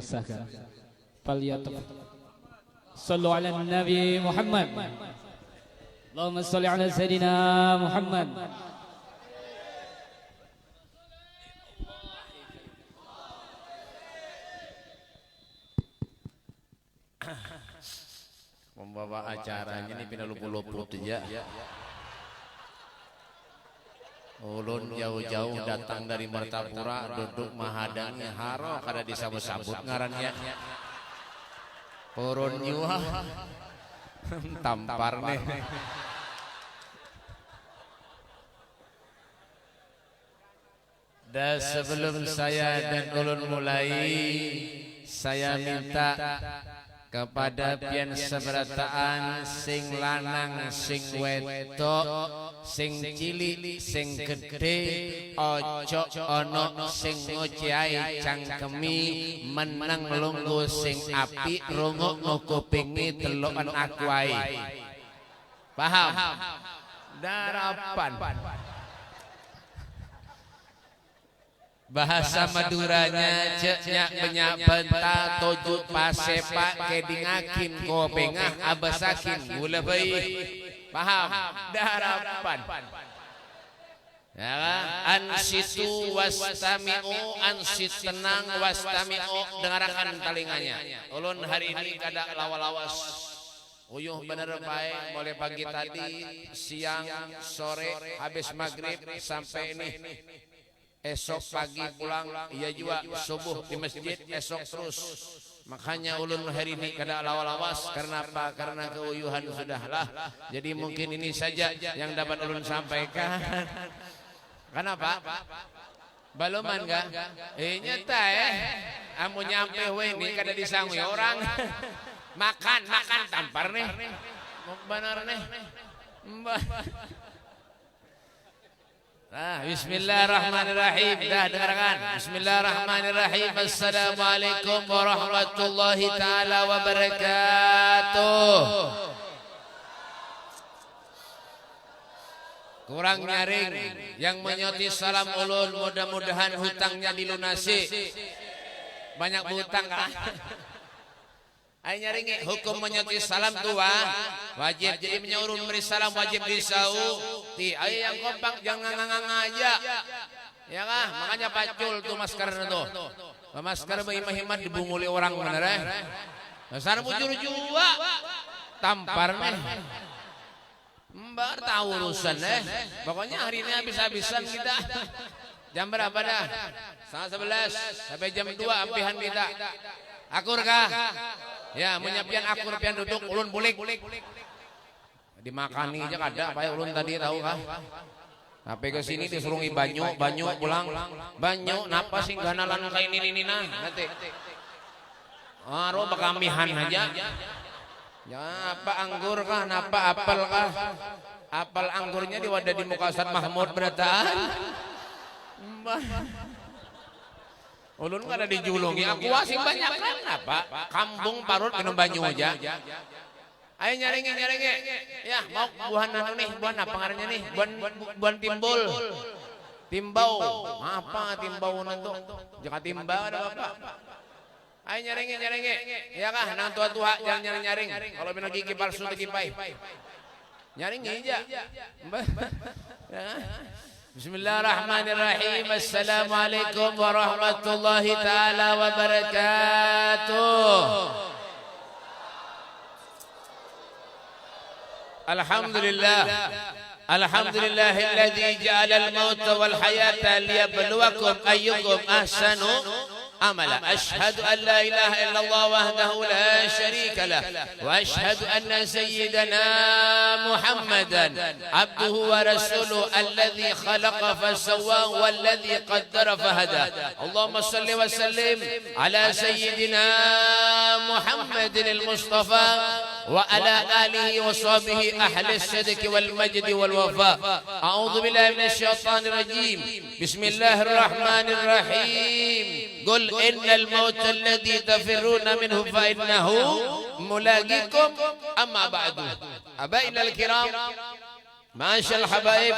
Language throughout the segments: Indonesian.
dipersahkan. Sallu ala Nabi Muhammad. Allahumma salli ala Sayyidina Muhammad. Membawa acaranya ini pinalupu-lupu ya. Ulun jauh-jauh datang dari Martapura duduk mahadangi haro kada disabut-sabut ngarannya. Purun nyuah tampar nih. Dan sebelum saya dan ulun mulai, saya minta kepada pian seberataan sing lanang sing wedok sing cilik sing gede ojo ono sing ngociai cangkemi meneng lungguh sing api rungokno kupingi deloken aku ae. Paham? Darapan. Bahasa Maduranya ceknya banyak benta toju pasepak kedingakin kopengah abasakin gula bayi. Paham? Darapan. Ya, ansitu wastami'u, ansit tenang wastami'u, dengarkan telinganya. Ulun hari ini kada lawas-lawas. Uyuh bener baik mulai pagi tadi, siang, sore, habis maghrib sampai ini. Esok pagi pulang, iya juga subuh di masjid, esok terus. Makanya ulun hari ini kada lawas-lawas. Karena apa? Karena keuyuhan sudahlah. Jadi mungkin ini saja yang dapat ulun sampaikan. Kenapa? Baluman ga? Nyata amu nyampe ini kada disangui orang. Makan tampar nih. Benar nih. Bismillahirrahmanirrahim. Dah dengarkan. Bismillahirrahmanirrahim. Assalamualaikum warahmatullahi taala wabarakatuh. Kurang nyaring yang menyoti salam ulun, mudah-mudahan hutangnya dilunasi. Banyak hutang kan? Ayo nyaring hukum menyoti salam tua wajib, jadi menyaurun beri salam wajib disau. Ayo yang kompak jangan ngangang aja. Ya kah? Makanya pacul tuh masker tuh. Masker bahimah-himah dibunguli orang bener dasar bujur juga. Tampar nih. Mbak tahu urusan Pokoknya hari ini habis-habisan kita. Jam berapa dah? 11 sampai jam 2 ampihan kita. Akur kah? Ya, menyiapkan akur pian duduk ulun bulik. Dimakani aja kada apa ulun tadi tahu kah? Sampai ke sini disurungi banyu pulang. Banyu napa sing ganalan kain ini nanti. Aro bakamihan aja. Ya, apa anggur kah? Napa apel kah? Apel anggurnya di wadah di muka Ustaz Mahmud berataan. Ulun kada dijulungi, aku asing banyak kan apa? Kambung parut minum banyu aja. Ayo nyaring. Ya, mau buahan anu nih, buahan apa ngarannya nih? Buahan timbul. Timbau. Apa timbau nanti? Jangan timbau ada apa? Ayo nyaring. Ya kah, nang tua-tua jangan nyaring. Kalau benar gigi palsu dikipai. Nyaring aja. Bismillahirrahmanirrahim. Assalamualaikum warahmatullahi taala wabarakatuh. Alhamdulillahilladzi ja'ala al-mauta wal hayata liyabluwakum ayyukum ahsanu amala. Ashhadu an la ilaha illallah wahdahu la syarika lah wa ashhadu anna sayyidana Muhammadan abduhu wa rasuluhu alladhi khalaqa fasawwa walladhi qaddara fahada. Allahumma salli wa sallim ala sayyidina Muhammadin al-Mustafa wa ala alihi wa sahbihi ahli as-sidq wal majd wal wafa. A'udzu billahi minasy syaithanir rajim. Bismillahirrahmanirrahim. Qul innal mauta alladhi tafirruna minhu fa innahu mulaqikum amma ba'du. Abainal kiram, masyaallah habaib,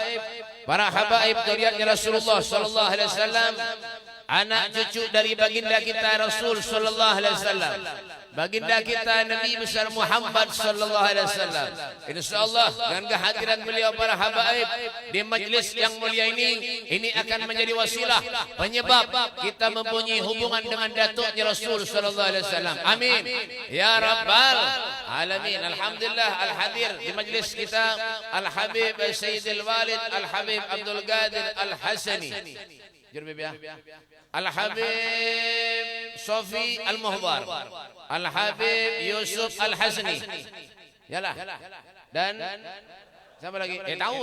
para habaib dari Rasulullah sallallahu alaihi wasallam. anak cucu dari baginda kita Rasul sallallahu alaihi wasallam, baginda kita Nabi besar Muhammad sallallahu alaihi wasallam. Insyaallah dengan kehadiran beliau para habaib di majlis yang mulia ini akan menjadi wasilah penyebab kita mempunyai hubungan dengan datuknya Rasul sallallahu alaihi wasallam. Amin ya rabbal alamin. Alhamdulillah al-hadir di majlis kita Al-Habib Sayyidil Walid Al-Habib Abdul Qadir Al-Hasani, Al-Habib Sofi Al-Muhdar, Al-Habib Yusuf Al-Hasani. Yalah. Dan siapa lagi? Tahu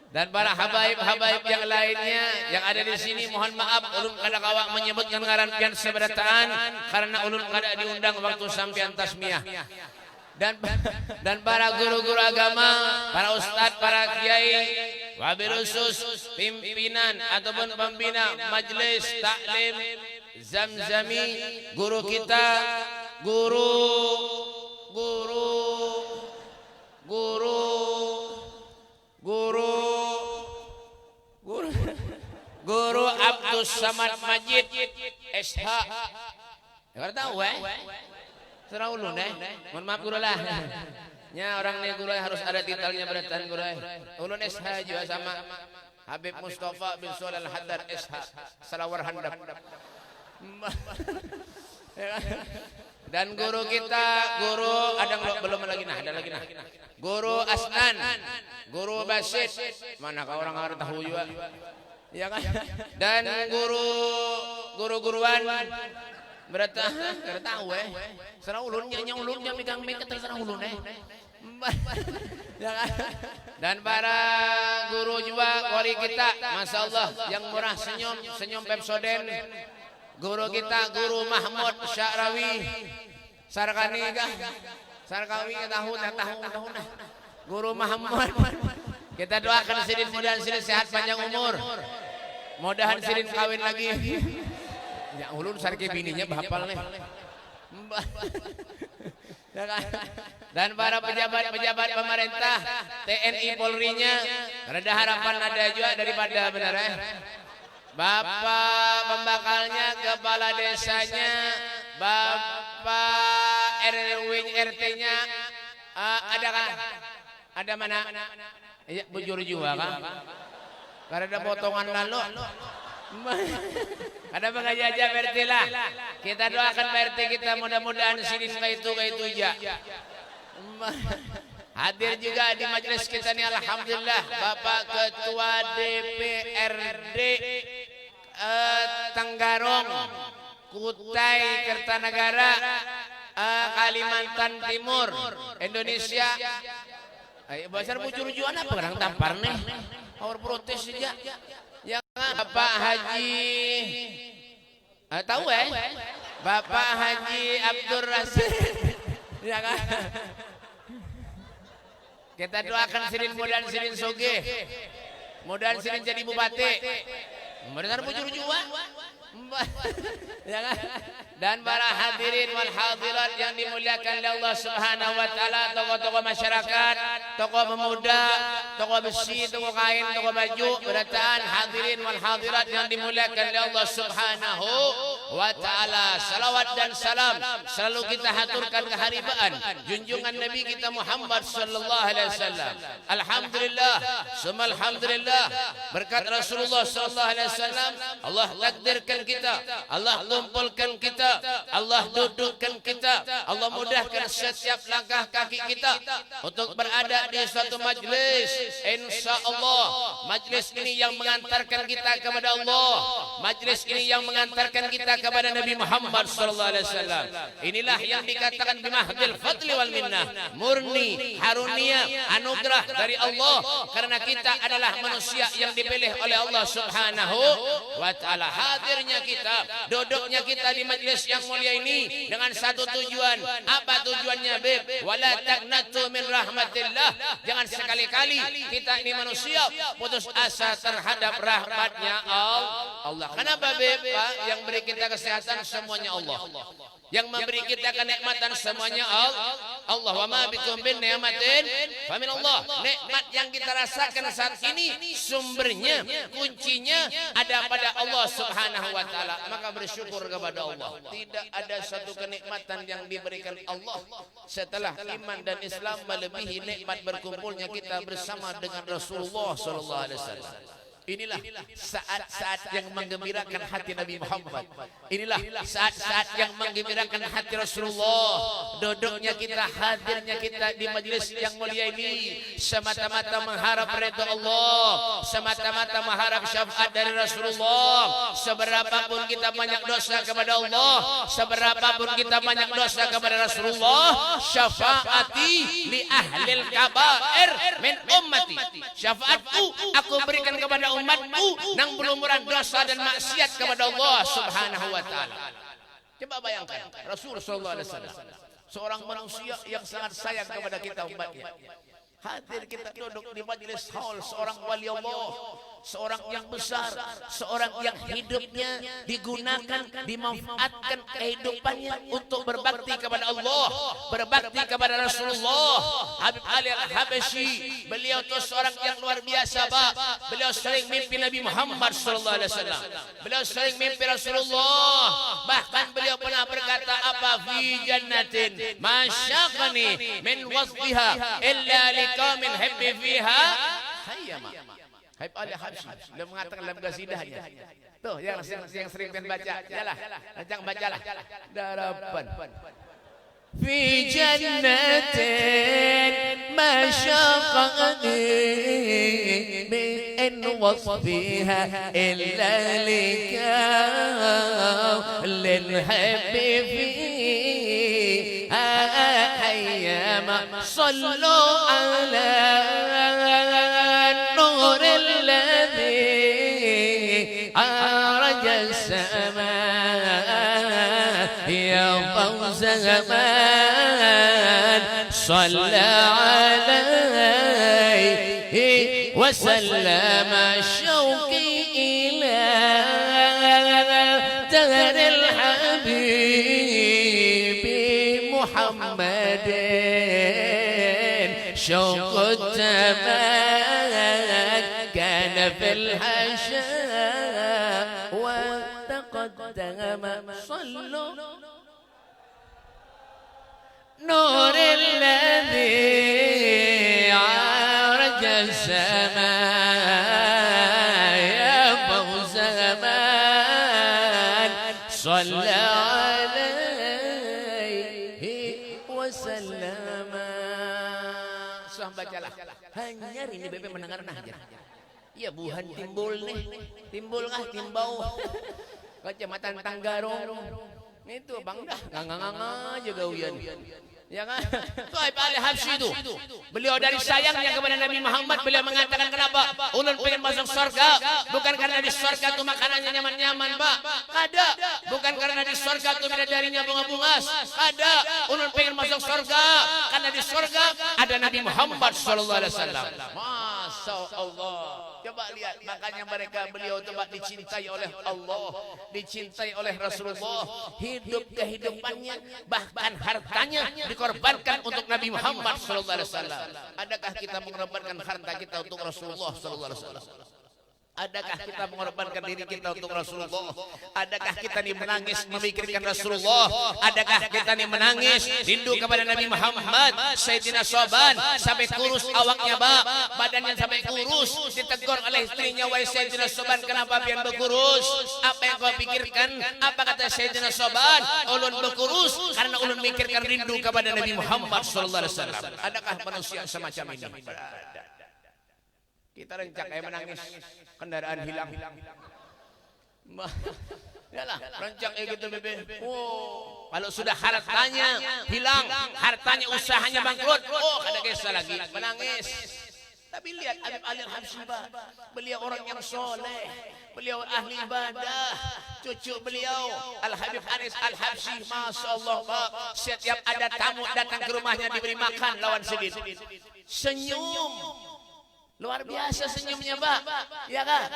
Dan para habaib-habaib yang lainnya yang ada di sini, mohon maaf ulun kada kawak menyebutkan ngaran pian seberataan karena ulun kada diundang waktu sampean tasmiyah. Dan para guru-guru agama, para ustadz, para kiai, wabil khusus pimpinan ataupun pembina majlis taklim Zamzami, guru kita, Guru Abdus Samad Majid SH. Enggak tahu Serah ulun mohon maaf guru lah. Nya orang nih guru harus ada titelnya beratan guru. Ulun SH juga sama Habib Mustafa bin Sulal Al-Haddad SH Salawar Handap. Dan guru kita, guru ada belum lagi ada lagi Guru Asnan, Guru Basit, mana kau orang tahu juga. Ya kan? Dan guru-guruan berarti kada tahu serah ulunnya megang terserah ulun ya kan? Dan para guru juga wali kita, Masya Allah yang murah senyum Pepsoden. Guru kita Guru Mahmud Syarawi Sarkani kah? Sarkawi tahu. Guru Mahmud, kita doakan Sidin mudahan Sidin sehat panjang umur. Mudahan Sidin kawin lagi. Ya ulun sarki bininya bahapal nih. Dan para pejabat pemerintah TNI Polri-nya, rada harapan ada juga daripada benar Bapak pembakalnya, kepala desanya, Bapak RW RT-nya, ada mana? Iya, bujur juga kan? Karena ada potongan lalu. Ada pengajaja RT lah. Kita doakan RT kita mudah-mudahan sini kayak itu aja. Hadir juga di majelis kita ini alhamdulillah Bapak Ketua DPRD Tenggarong Kutai Kertanegara Kalimantan Timur Indonesia. Basar bujur-bujuan apa orang tampar nih? Power protes saja. Yang Bapak Haji tahu Bapak Haji Abdur Rasid. Ya kan? Kita doakan Sidin mudahan Sidin soge. Mudahan Sidin jadi bupati. Mudahan bujur-bujuan. Ya kan? Dan para hadirin wal hadirat yang dimuliakan oleh Allah Subhanahu wa taala, tokoh-tokoh masyarakat, tokoh pemuda, tokoh besi, tokoh kain, tokoh baju, berataan hadirin wal hadirat yang dimuliakan oleh Allah Subhanahu wa taala. Salawat dan salam selalu kita haturkan keharibaan junjungan Nabi kita Muhammad sallallahu alaihi wasallam. Alhamdulillah, summa alhamdulillah, berkat Rasulullah sallallahu alaihi wasallam Allah takdirkan kita, Allah kumpulkan kita, Allah dudukkan kita, Allah mudahkan setiap langkah kaki kita untuk berada di suatu majlis. Insya Allah majlis ini yang mengantarkan kita kepada Allah, majlis ini yang mengantarkan kita kepada Nabi Muhammad sallallahu alaihi wasallam. Inilah yang dikatakan bimahdil fadli wal minnah, murni harunia anugerah dari Allah, karena kita adalah manusia yang dipilih oleh Allah Subhanahu wa taala. Hadirnya kita, duduknya kita di majlis yang mulia ini dengan satu tujuan. Apa tujuannya, Beb? Wala taqnatu min rahmatillah. Jangan sekali-kali kita ini manusia putus asa terhadap rahmatnya Allah. Kenapa, Beb? Pak, yang beri kita kita kesehatan semuanya Allah. Yang memberi kita kenikmatan semuanya Allah. Wa ma bikum bin ni'matin fa min Allah. Nikmat yang kita rasakan saat ini sumbernya, kuncinya ada pada Allah Subhanahu wa taala. Maka bersyukur kepada Allah. Tidak ada satu kenikmatan yang diberikan Allah setelah iman dan Islam melebihi nikmat berkumpulnya kita bersama dengan Rasulullah sallallahu alaihi wasallam. Inilah saat-saat yang menggembirakan hati Nabi Muhammad. Inilah saat-saat yang menggembirakan hati Rasulullah. Duduknya kita, hadirnya kita di majelis yang mulia ini semata-mata mengharap ridha Allah, semata-mata mengharap syafaat dari Rasulullah. Seberapapun kita banyak dosa kepada Allah, seberapapun kita banyak dosa kepada Rasulullah, syafaati li ahlil kabair min ummati. Syafaatku aku berikan kepada umatku nang berumuran dosa dan maksiat kepada Allah Subhanahu wa taala. Coba bayangkan Rasul sallallahu alaihi wasallam, seorang manusia yang sangat sayang kepada kita umatnya. Hadir kita duduk di majelis haul seorang wali Allah, seorang yang besar, seorang yang hidupnya digunakan, dimanfaatkan kehidupannya untuk berbakti kepada Allah, berbakti kepada Rasulullah. Habib Ali Al-Habsyi, beliau itu seorang yang luar biasa, Pak. Beliau sering mimpi Nabi Muhammad sallallahu alaihi wasallam. Beliau sering mimpi Rasulullah. Bahkan beliau pernah berkata, apa fi jannatin masyaqani min wasfiha illa liqaumin habbi fiha hayyama. Habib Ali Habsyi dia mengatakan dalam qasidahnya. Tuh yang sering pengen baca, yalah, jangan bacalah. Darapan. Fi jannatin masyaqani min wasfiha illa liqaumin habbi fiha hayyama. Sallu ala النور الذي عرج السماء يا فوز زمان صلى عليه وسلم شوقي إلى دهر الحبيب محمد شوق الزمان كان في الحشاء وتقدم صلوا نور الذي عرج السماء يا فوز زمان صلى عليه وسلم. Bacalah. Hanya ini bebe mendengar nahjar. Iya buhan timbul nih. Timbul timbau. Kecamatan Tanggarong. Itu Bang dah. Nganga juga uyan. Ya kan? Itu Habib Ali Habsyi itu. Beliau dari sayangnya kepada Nabi Muhammad, beliau mengatakan kenapa? Ulun pengen masuk surga, bukan karena di surga itu makanannya nyaman-nyaman, Pak. Kada. Bukan karena di surga itu bidadarinya bunga-bungas. Kada. Ulun pengen masuk surga karena di surga ada Nabi Muhammad sallallahu alaihi wasallam. Masya Allah. Coba lihat, makanya beliau coba dicintai oleh Allah, dicintai oleh Rasulullah, hidup kehidupannya bahkan hartanya dikorbankan untuk Nabi Muhammad sallallahu alaihi wasallam. Adakah kita mengorbankan harta kita untuk Rasulullah sallallahu alaihi wasallam? Adakah kita mengorbankan diri kita untuk Rasulullah? Adakah kita nih menangis memikirkan Rasulullah? Adakah kita nih menangis rindu kepada Nabi Muhammad? Sayyidina Soban sampai kurus awaknya, Pak. Badannya sampai kurus. Ditegur oleh istrinya, wahai Sayyidina Soban, kenapa pian berkurus? Apa yang kau pikirkan? Apa kata Sayyidina Soban? Ulun berkurus karena ulun memikirkan rindu kepada Nabi Muhammad sallallahu alaihi wasallam. Adakah manusia semacam ini? Kita rencak menangis, kendaraan hilang. Yalah, rencak gitu bebe. Oh, kalau sudah hartanya hilang, hartanya usahanya bangkrut, oh ada kisah lagi menangis. Tapi lihat Habib Ali Al-Habsyi, beliau orang yang soleh, beliau ahli ibadah. Cucu beliau Al-Habib Anis Al-Habsyi, masya Allah, Pak. Setiap ada tamu datang ke rumahnya diberi makan lawan sedih, senyum. Luar biasa senyumnya, Pak. Ya kan?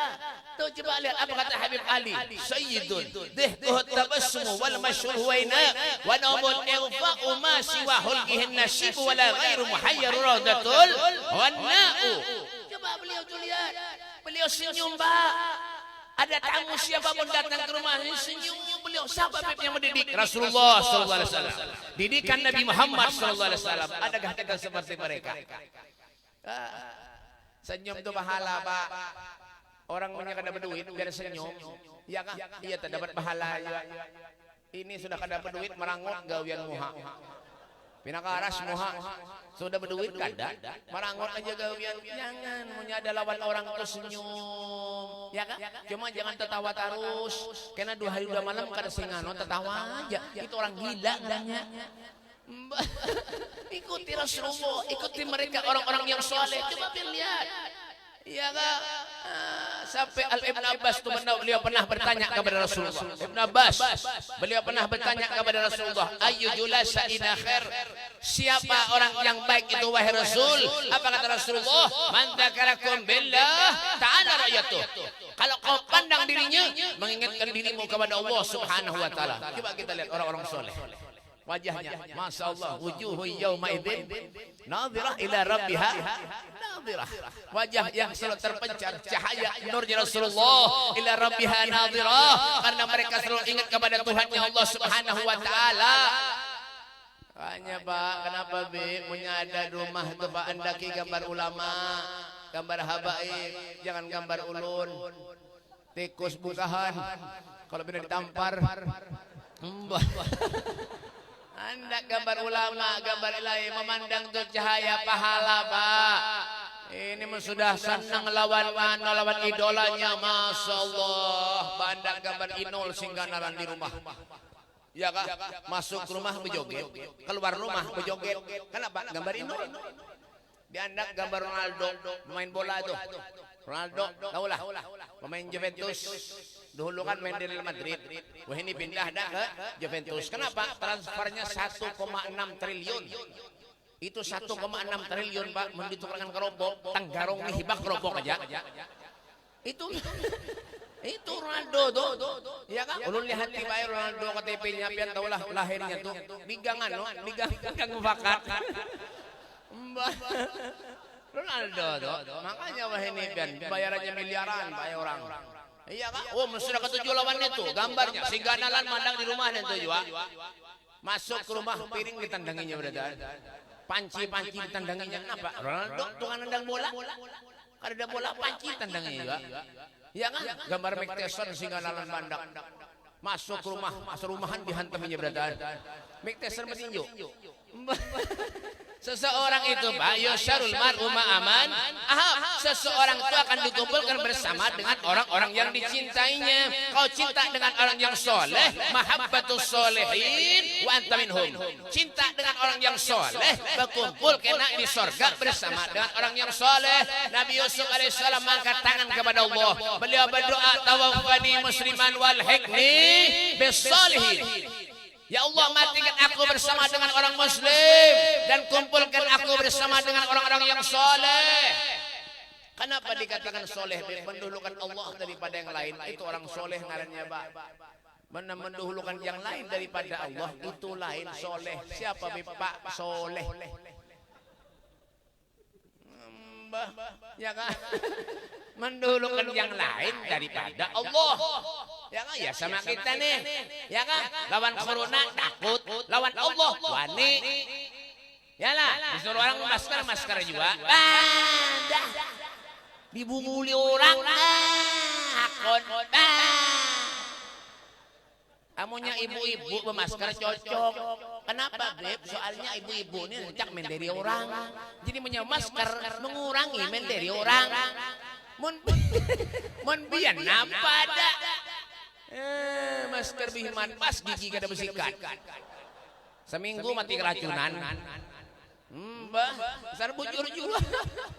Tuh coba lihat apa kata Habib Ali. Sayyidun dihkuhu tabassumu wal mashhur huwaina wa nawmul ighfa'u ma siwa hulqihin nasib wa la ghairu muhayyar rawdatul wan na'u. Coba beliau tuh lihat. Beliau senyum, Pak. Ada tamu siapapun datang ke rumah ini senyum beliau. Siapa Habib yang mendidik? Rasulullah sallallahu alaihi wasallam. Didikan Nabi Muhammad sallallahu alaihi wasallam. Adakah kita seperti mereka? Senyum itu pahala, Pak. Orang punya kada berduit biar senyum. Iya kah? Iya tak dapat pahala juga. Ini sudah kada berduit merangut gawian muha. Pinakaras muha. Sudah berduit kada merangut aja gawian. Jangan punya ada lawan orang itu senyum. Ya kah? Cuma jangan tertawa terus. Karena 2 hari 2 malam kada singano tertawa aja. Itu orang gila adanya. Ikuti Rasulullah, ikuti mereka orang-orang yang soleh. Coba lihat, iya kan? Sampai Ibn Abbas itu beliau pernah bertanya kepada Rasulullah. Ibn Abbas, beliau pernah bertanya kepada Rasulullah, ayu julasa ina khair? Siapa orang yang baik itu wahai Rasul? Apa kata Rasulullah? Man dzakarakum billah ta'ala ra'yatuh. Kalau kau pandang dirinya, mengingatkan dirimu kepada Allah Subhanahu wa taala. Coba kita lihat orang-orang soleh. Wajahnya, Masya Allah, wujuhu yawma idzin nadhirah ila rabbiha nadhirah. Wajah yang selalu terpencar cahaya nurnya Rasulullah ila rabbiha nadhirah, karena mereka selalu ingat kepada Tuhannya Allah Subhanahu wa taala. Hanya Pak, kenapa Bi punya ada rumah itu Pak andaki gambar ulama, gambar habaib, jangan gambar ulun. Tikus bukahan kalau benar ditampar. Anda gambar ulama, gambar ilahi, memandang tuh cahaya pahala, Pak. Ini sudah senang lawan mana, lawan idolanya, Masya Allah. Bandang gambar inul singganaran di rumah. Ya kak, masuk rumah berjoget, keluar rumah berjoget. Kenapa? Gambar inul. Diandak gambar Ronaldo, pemain bola itu. Ronaldo, tahulah, pemain Juventus. Dulu kan main di Real Madrid. Wah ini pindah dah ke Juventus. Kenapa? Transfernya 1,6 triliun. Itu 1,6 triliun Pak, menditukarkan kerobok, tanggarong nih hibah kerobok aja. Itu Ronaldo tuh. Iya kan? Ulun lihat di bayar Ronaldo KTP-nya pian tahulah lahirnya tuh. Digangan no, digang mufakat. Ronaldo tuh. Makanya wah ini pian bayarannya miliaran bayar orang. Iya kan? Oh, sudah ketujuh lawannya tuh gambarnya. Si ganalan mandang di rumahnya tuh juga. Masuk ke rumah piring ditandanginya berada. Panci-panci ditandanginya. Kenapa? Ronaldo tukang nendang bola. Kalau ada bola panci ditandanginya juga. Iya kan? Gambar Mike Tyson si ganalan mandang. Masuk ke rumah, masuk rumahan dihantaminya berada. Mike Tyson bertinju. Seseorang itu Pak yusyarul mar'u ma'aman ahab. Seseorang itu akan dikumpulkan bersama dengan orang-orang yang dicintainya. Kau cinta dengan orang yang soleh, mahabbatus solehin wa anta minhum. Cinta dengan orang yang soleh, berkumpul kena di sorga bersama dengan orang yang soleh. Nabi Yusuf alaihissalam mengangkat tangan kepada Allah. Beliau berdoa, tawaffani musliman wal hikni bis solihin. Ya Allah, matikan aku bersama dengan orang muslim dan kumpulkan aku bersama dengan orang-orang yang soleh. Kenapa dikatakan soleh? Mendahulukan Allah daripada yang lain. Itu orang soleh ngarannya Pak. Mendahulukan yang lain daripada Allah, itu lain soleh. Siapa Pak soleh? Ya kan? Mendahulukan yang lain daripada Allah. Ya kan? Ya sama kita nih. Ya kan? Lawan corona takut, lawan Allah wani. Yalah, disuruh orang masker juga. Dah. Dibunguli orang. Hakon. Amunya ibu-ibu bermasker cocok. Kenapa, Beb? Soalnya ibu-ibu ini ngecak menderi orang. Jadi punya masker mengurangi menderi orang. Mun bian napa dah? Masker bihiman pas gigi kada bersikat. Seminggu mati keracunan. Besar bujur juga.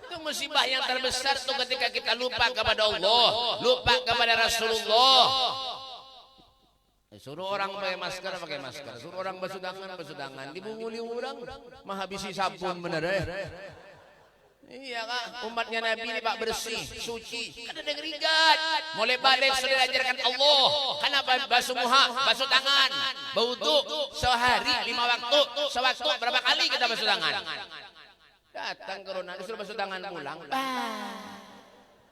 Itu musibah yang terbesar tuh ketika kita lupa kepada Allah, lupa kepada Rasulullah. Suruh orang pakai masker, suruh orang bersudangan, dibunguli orang, menghabisi sabun bener ya. Iya kak, umatnya Nabi ini pak bersih, suci. Kan ada ngerigat. Mulai balik sudah diajarkan Allah. Kenapa basuh muha, basuh tangan, berwudu sehari 5 waktu, sewaktu berapa kali kita basuh tangan? Datang corona disuruh basuh tangan pulang.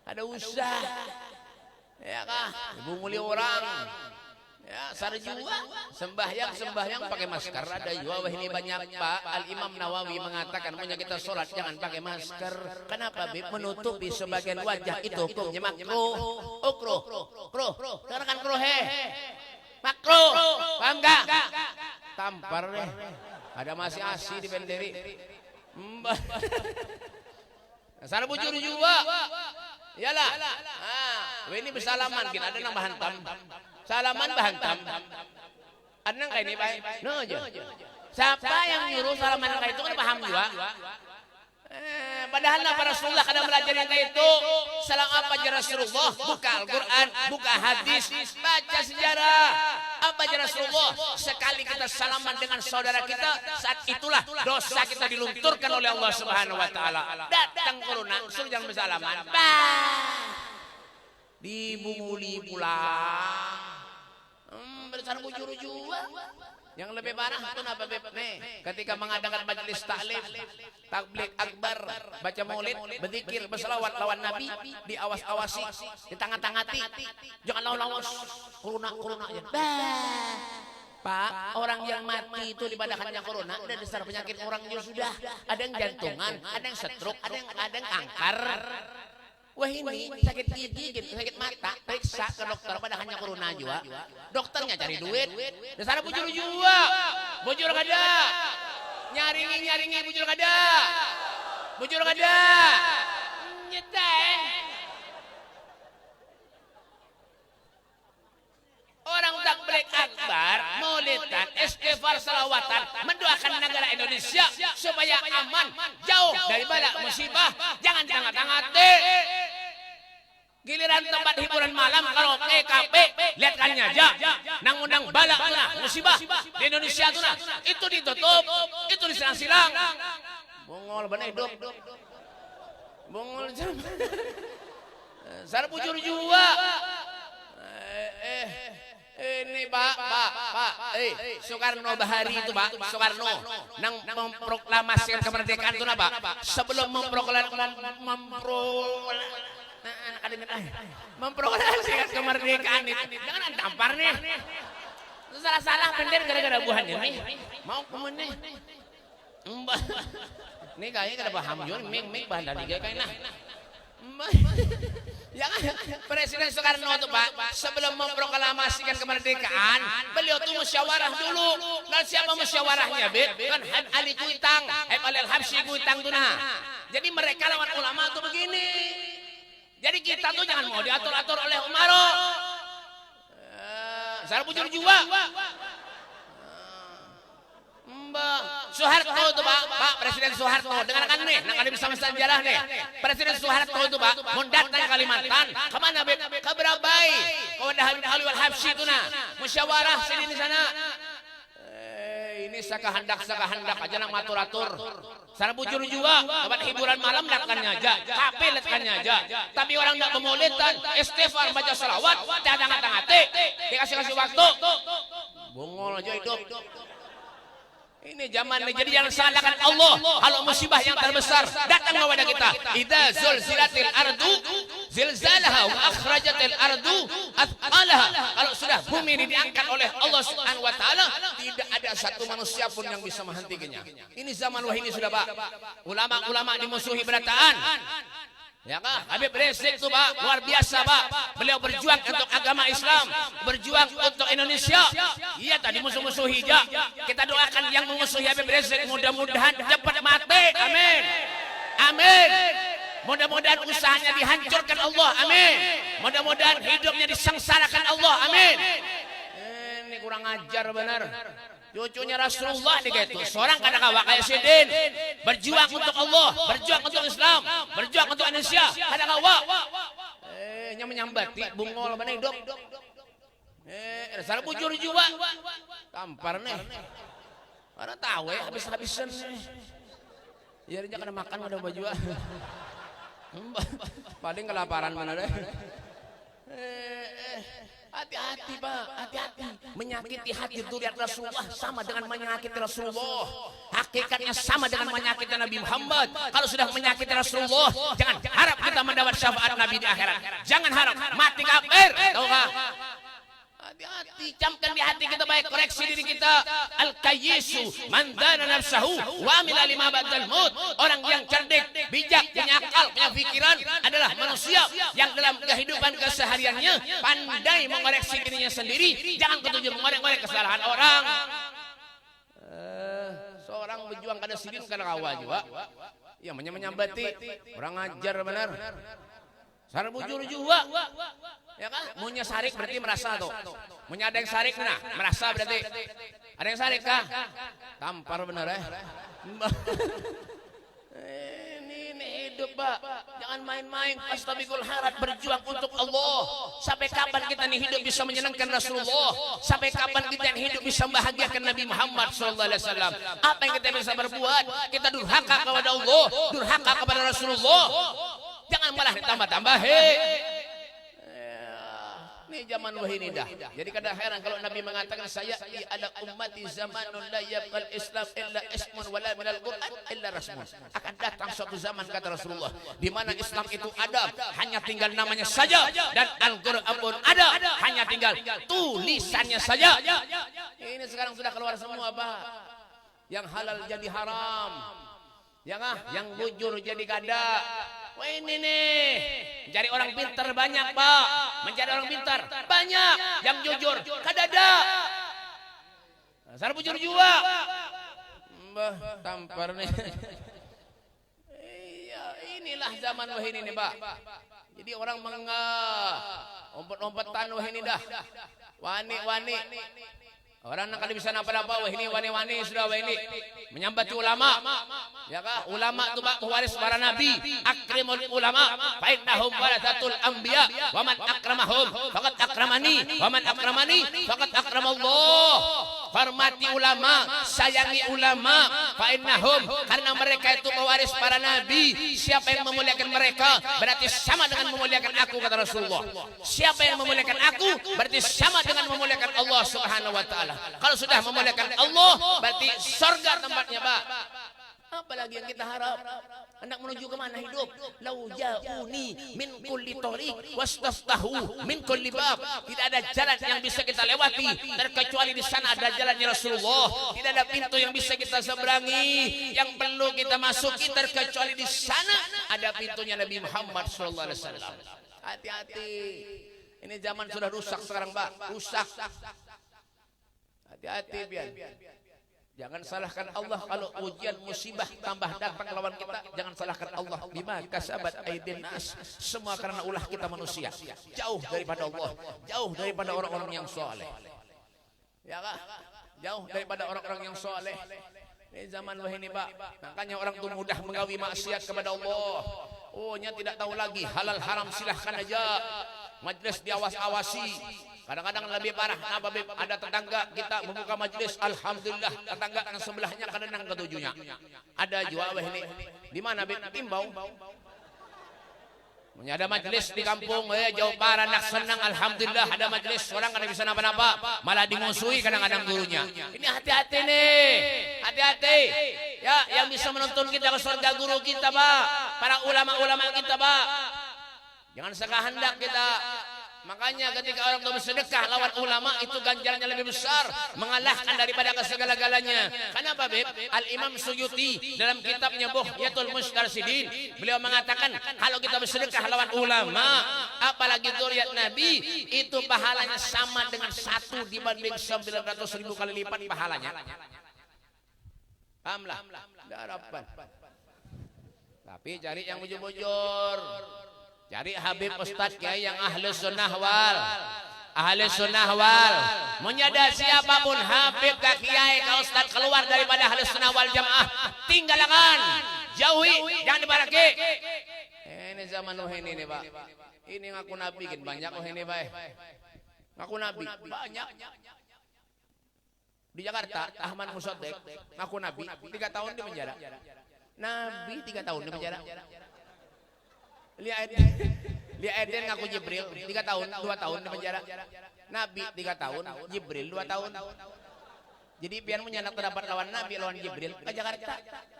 Ada usah. Ya kak, ibu mulia orang. Ya, sarjua sembahyang pakai masker. Ada juga wah ini banyak pak. Al Imam Nawawi mengatakan punya kita sholat jangan pakai masker. Kenapa? Menutupi sebagian wajah itu hukumnya makruh. Ukruh, karena kan makruh. Paham gak? Tampar deh. Ada masih asi di benderi. Sana bujur juga. Iyalah. Ini bersalaman kita ada nang bahantam. Salaman bahantam. Ada kayak ini Pak. No aja. Siapa yang nyuruh salaman kayak itu kan paham juga. Padahal Nabi Rasulullah kadang belajar yang kayak itu. Salam apa aja Rasulullah? Buka Al-Quran, buka hadis, baca sejarah. Apa aja Rasulullah? Sekali kita salaman dengan saudara kita, saat itulah dosa kita dilunturkan oleh Allah Subhanahu Wa Taala. Datang corona, suruh jangan bersalaman. Dibunguli pulang. Bersama bujur juga. Yang lebih parah itu apa nih? Ketika mengadakan majelis taklim, tabligh akbar, baca maulid, berzikir, berselawat lawan Nabi, diawas-awasi, ditangati, jangan lawas, corona aja. Pak, orang yang mati itu dipadakannya corona, ada dasar penyakit orang juga sudah. Ada yang jantungan, ada yang stroke, ada yang kanker. Wah ini sakit gigi, sakit mata, periksa ke dokter pada hanya corona juga. Dokternya cari duit. Dasar bujur juga. Bujur kada. Nyaringi bujur kada. Bujur kada. Nyetain. Orang tabligh akbar, maulidan, istighfar, salawatan, mendoakan negara Indonesia supaya aman, jauh dari bala musibah. Jangan tangati. Giliran tempat hiburan malam kalau KKP lihatkan aja nang undang bala tuna musibah di Indonesia tuna itu ditutup, itu disilang-silang. Bongol bener hidup. Bongol jam. Sar bujur juga. Ini Pak, Soekarno Bahari itu Pak, Soekarno nang memproklamasikan kemerdekaan itu Pak. Sebelum memproklamasikan kemerdekaan itu, jangan tampar nih. Salah bener gara-gara buhan ini. Mau kemana? Nih kayaknya kada paham juga, ming bahan dari kayaknya. Ya kan Presiden Soekarno itu Pak sebelum memproklamasikan kemerdekaan beliau tuh musyawarah dulu. Dan siapa musyawarahnya kan Ali Kuitang, Al-Habsyi Kuitang tuh nah. Jadi mereka lawan ulama tuh begini. Jadi kita tuh jangan mau diatur-atur oleh Umaro. Saya bujur juga. Soeharto itu Pak Presiden Soeharto dengarkan nih, nak ada bisa sejarah nih. Presiden Soeharto itu Pak mau datang ke Kalimantan, kemana ke Berabai, ke Wadah Habib Al-Habsyi itu nah, musyawarah sini di sana. Ini sakahandak aja nak matur-atur. Sana bujur juga, tempat hiburan malam datangnya aja, kafe datangnya aja. Tapi orang nak memulitan, istighfar baca salawat, tangati, dikasih waktu. Bongol aja hidup. Ini zaman ini, jadi jangan salahkan Allah. Kalau musibah yang terbesar datang kepada kita. Idza zulzilatil ardu zilzalaha wa akhrajatil ardu athqalaha. Kalau sudah bumi ini diangkat oleh Allah Subhanahu wa taala, tidak ada satu manusia pun yang bisa menghentikannya. Ini zaman wah ini sudah Pak. Ulama-ulama dimusuhi berataan. Ya kan? Habib Rizik itu Pak, luar biasa Pak. Beliau berjuang untuk agama Islam, berjuang untuk Indonesia. Iya tadi musuh-musuhi aja. Kita doakan yang memusuhi Habib Rizik mudah-mudahan cepat mati. Amin. Amin. Mudah-mudahan usahanya dihancurkan Allah. Amin. Mudah-mudahan hidupnya disengsarakan Allah. Amin. Ini kurang ajar benar. Cucunya Rasulullah nih gitu. Seorang kadang-kadang kayak Sidin berjuang untuk Allah, berjuang untuk Islam, berjuang untuk Indonesia. Kadang-kadang menyambati bungol mana hidup. Salah bujur juga. Tampar nih. Karena tahu ya habis-habisan. Ya dia kena makan ada baju. Paling kelaparan mana deh. Hati-hati Pak, hati-hati. Menyakiti hati zuriat Rasulullah sama dengan menyakiti Rasulullah. Hakikatnya sama dengan menyakiti Nabi Muhammad. Kalau sudah menyakiti Rasulullah, jangan harap kita mendapat syafaat Nabi di akhirat. Jangan harap mati kafir. Tahu nggak? Hati-hati, camkan di hati kita baik, koreksi diri kita. Al-kayyisu man dana nafsahu wa amila lima ba'dal maut. Orang yang cerdik, bijak, punya akal, punya pikiran adalah manusia yang dalam kehidupan kesehariannya pandai mengoreksi dirinya sendiri, jangan ketujuh mengorek-ngorek kesalahan orang. Seorang berjuang kada sidin kada kawa juga. Ya menyambati, orang ajar benar. Sarang bujur juga. Ya kan? Munya sarik berarti merasa tuh. Munya ada yang sarik nah, merasa berarti. Ada yang sarik kah? Tampar bener ya. Ini hidup Pak. Jangan main-main. Astabikul harat berjuang untuk Allah. Sampai kapan kita nih hidup bisa menyenangkan Rasulullah? Sampai kapan kita yang hidup bisa membahagiakan Nabi Muhammad SAW? Apa yang kita bisa berbuat? Kita durhaka kepada Allah, durhaka kepada Rasulullah. Jangan malah ditambah-tambah. Ini zaman wahini dah. Jadi kadang heran kalau Nabi mengatakan saya ada ummati zamanun la yabqal Islam illa ismun wala minal Quran illa rasmun. Akan datang suatu zaman kata Rasulullah di mana Islam itu ada hanya tinggal namanya saja dan Al-Qur'an pun ada hanya tinggal tulisannya saja. Ini sekarang sudah keluar semua Pak. Yang halal jadi haram. Yang bujur jadi kada. Wah ini nih, mencari orang pintar banyak Pak, mencari orang pintar banyak, yang jujur kadada. Dasar bujur juga. Mbah tampar nih. Iya inilah zaman wah ini nih Pak. Jadi orang ompet-ompetan wah ini dah. Wani-wani. Orang nak bisa apa-apa, wah ini wani-wani sudah wah ini menyambati ulama, ya kah? Ulama itu pewaris para nabi. Akrimul ulama, fa innahum warathatul anbiya, wa man akramahum faqad akramani, wa man akramani faqad akramallah. Hormati ulama, sayangi ulama, fa innahum, karena mereka itu pewaris para nabi. Siapa yang memuliakan mereka berarti sama dengan memuliakan aku kata Rasulullah. Siapa yang memuliakan aku berarti sama dengan memuliakan Allah Subhanahu wa taala. Kalau sudah memuliakan Allah berarti surga tempatnya Pak. Apalagi yang kita harap? Hendak menuju ke mana hidup? Lau ja'uni min kulli tariq wastaftahu min kulli bab. Tidak ada jalan yang bisa kita lewati terkecuali di sana ada jalannya Rasulullah. Tidak ada pintu yang bisa kita seberangi yang perlu kita masuki terkecuali di sana ada pintunya Nabi Muhammad sallallahu alaihi wasallam. Hati-hati. Ini zaman sudah rusak sekarang Pak, rusak. Hati-hati biar. Jangan salahkan Allah kalau ujian musibah tambah datang lawan kita. Jangan salahkan Allah. Bima kasabat aydin nas. Semua karena ulah kita manusia. Jauh daripada Allah. Jauh daripada orang-orang yang soleh. Ya kah? Jauh daripada orang-orang yang soleh. Ini zaman wah ini Pak. Makanya orang itu mudah menggawi maksiat kepada Allah. Oh, nya tidak tahu lagi halal haram silahkan aja. Majlis diawas-awasi. Kadang-kadang lebih parah. Apa ada tetangga kita membuka majlis, alhamdulillah tetangga yang sebelahnya kadang ketujuhnya. Ada juga wah ini. Di mana Beb? Timbau. Ada majlis di kampung, jauh parah nak senang, alhamdulillah ada majlis, orang kada bisa napa-napa, malah dimusuhi kadang-kadang gurunya. Ini hati-hati nih, hati-hati. Ya, yang bisa menuntun kita ke surga guru kita Pak, para ulama-ulama kita Pak. Jangan sekahendak kita. Makanya ketika orang itu bersedekah lawan ulama itu ganjarannya lebih besar, mengalahkan daripada segala-galanya. Kenapa Beb? Al-Imam Suyuti dalam kitabnya Bughyatul Mustarsidin beliau mengatakan kalau kita bersedekah lawan ulama apalagi dzurriyyat Nabi itu pahalanya sama dengan 1 dibanding 900.000 kali lipat pahalanya. Pahamlah? Ada harapan. Tapi cari yang bujur-bujur. Cari Habib Ustadz Kiai yang ahli sunnah wal. Ahli sunnah wal. Menyadar siapapun Habib ke Kiai ke Ustadz keluar daripada ahli sunnah wal jamaah. Tinggalkan. Jauhi. Jangan dibaraki. Ini zaman ini nih Pak. Ini ngaku nabi kan banyak ini Pak. Ngaku nabi banyak. Di Jakarta Ahmad Musaddiq ngaku nabi 3 tahun di penjara. Nabi 3 tahun di penjara. Lihat Eden ngaku Jibril 3 tahun, 2 tahun di penjara. Nabi 3 tahun, Jibril 2 tahun. Jadi pian punya anak terdapat lawan Nabi lawan Jibril ke Jakarta.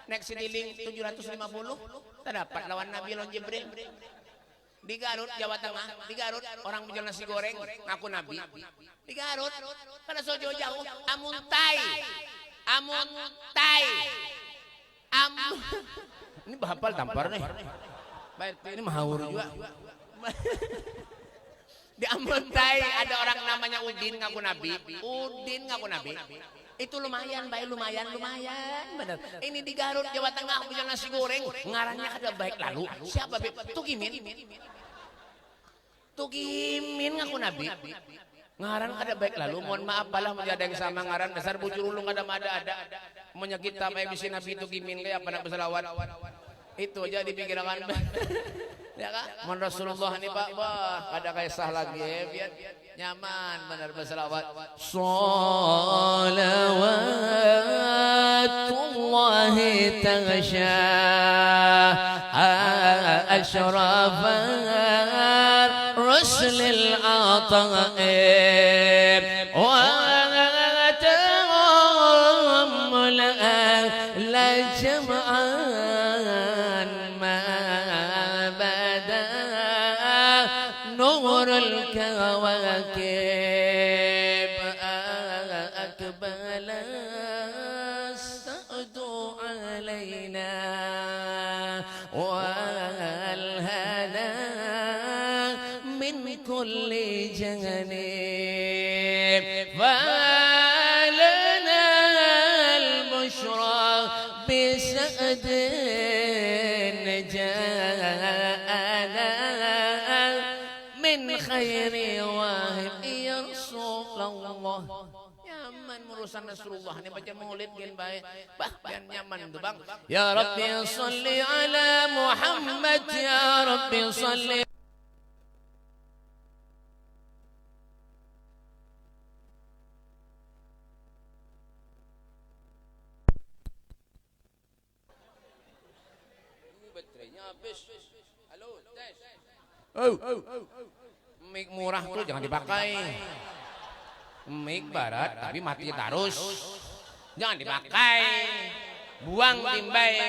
Naik Citylink 750 terdapat lawan Nabi lawan Jibril. Di Garut Jawa Tengah, di Garut orang menjual nasi goreng ngaku Nabi. Di Garut kada so jauh-jauh amuntai. Ini bahapal tampar nih. Baik, ini mahaur juga. Di Amuntai ada orang namanya Udin ngaku Nabi. Itu lumayan, baik lumayan bener. Ini di Garut Jawa Tengah punya nasi goreng, ngarannya kada baik lalu. Siapa be? Tukimin ngaku Nabi. Ngaran kada baik lalu, mohon maaf balah menjadi yang sama ngaran dasar bujur ulung ada menyakit tamai bisi Nabi Tukimin kayak apa nak berselawat. Itu aja dipikirkan. Ya kan? Mohon Rasulullah ini Pak, wah ada kayak sah lagi biar nyaman benar berselawat. Salawatullahi taghsha asyrafar rusulil ataib wa ta'ammul la jam'an ma bada nurul kawakib akbala sa'du alayna wal hana min kulli janib falana al bushra بسعد جاءنا من خير واهب يا رسول الله. Nyaman urusan Rasulullah ini baca maulid gen baik. Bahkan nyaman tuh Bang. Ya Rabbi shalli ala Muhammad, ya Rabbi shalli. Halo, tes. Mic murah tuh jangan dipakai. Mic barat tapi mati terus. Jangan dipakai. Buang timbai.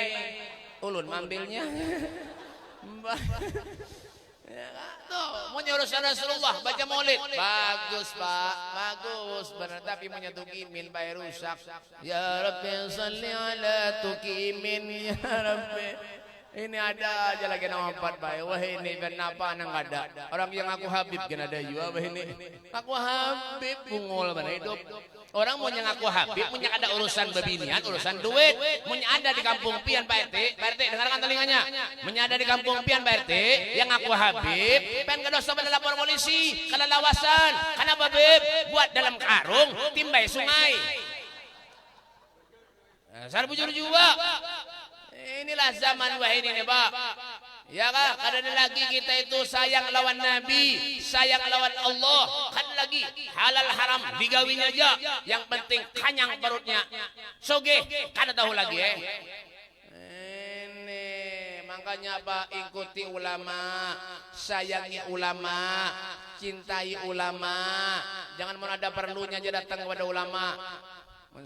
Ulun mambilnya. Tuh, mau nyurusan Rasulullah baca maulid. Bagus Pak, bagus benar tapi mau tukimin bae rusak. Ya Rabbi shalli ala tukimin ya Rabbi. Ini ada aja lagi nama 4 baik. Wah ini kenapa nang ada orang yang aku Habib kan ada juga. Wah ini aku Habib bungul mana hidup. Orang mau yang aku Habib punya ada urusan bebinian, urusan duit. Punya ada di kampung Pian Pak RT. Pak RT dengarkan telinganya. Punya ada di kampung Pian Pak RT yang aku Habib. Pen kedosa pada lapor polisi karena lawasan. Karena Habib buat dalam karung timbai sungai. Saya bujur juga. Inilah zaman wah ini nih Pak. Ya kan, ada lagi kita itu sayang lawan Nabi, sayang lawan Allah. Kan lagi halal haram digawinya aja. Yang penting kanyang perutnya. Soge, kada tahu lagi Ini makanya Pak ikuti ulama, sayangi ulama, cintai ulama. Jangan mau ada perlunya aja datang kepada ulama.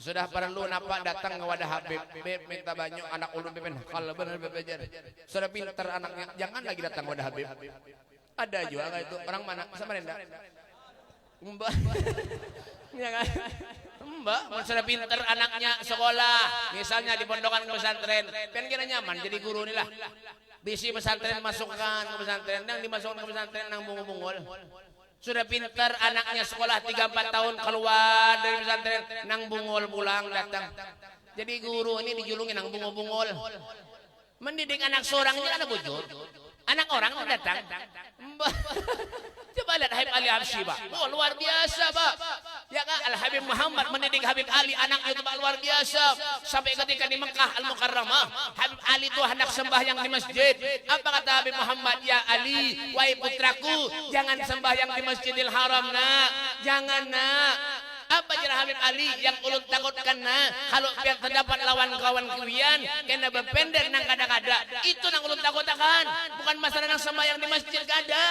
Sudah perlu napa datang ke wadah Habib. Beb minta banyak anak ulun bepen kalau benar belajar. Sudah pintar anaknya, jangan lagi datang ke wadah Habib. Ada juga kayak itu orang mana? Samarinda. Mbak. Ya kan? Mbak, sudah pintar anaknya sekolah, misalnya di pondokan ke pesantren, kan kira nyaman jadi guru nih lah. Bisi pesantren masukkan ke pesantren, yang dimasukkan ke pesantren nang bungu-bungul. Sudah pintar anaknya sekolah 3-4 tahun keluar dari pesantren nang bungul pulang datang. Jadi guru ini dijulungi nang bungul-bungul. Mendidik anak seorang ini ada bujur. Anak orang datang. Coba lihat Habib Ali Habsyi Pak. Oh luar biasa Pak. Ya kan Al Habib Muhammad mendidik Habib Ali anaknya itu Pak luar biasa. Sampai ketika di Mekah Al Mukarramah Habib Ali itu hendak sembahyang di masjid. Apa kata Habib Muhammad? Ya Ali, wahai putraku, jangan sembahyang di Masjidil Haram nak. Jangan nak. Apa jarah Habib Ali yang ulun takutkan kalau biar terdapat lawan kawan kuian kena berpendek nang kada-kada. Itu nang ulun takutkan, bukan masalah nang sembahyang di masjid kada.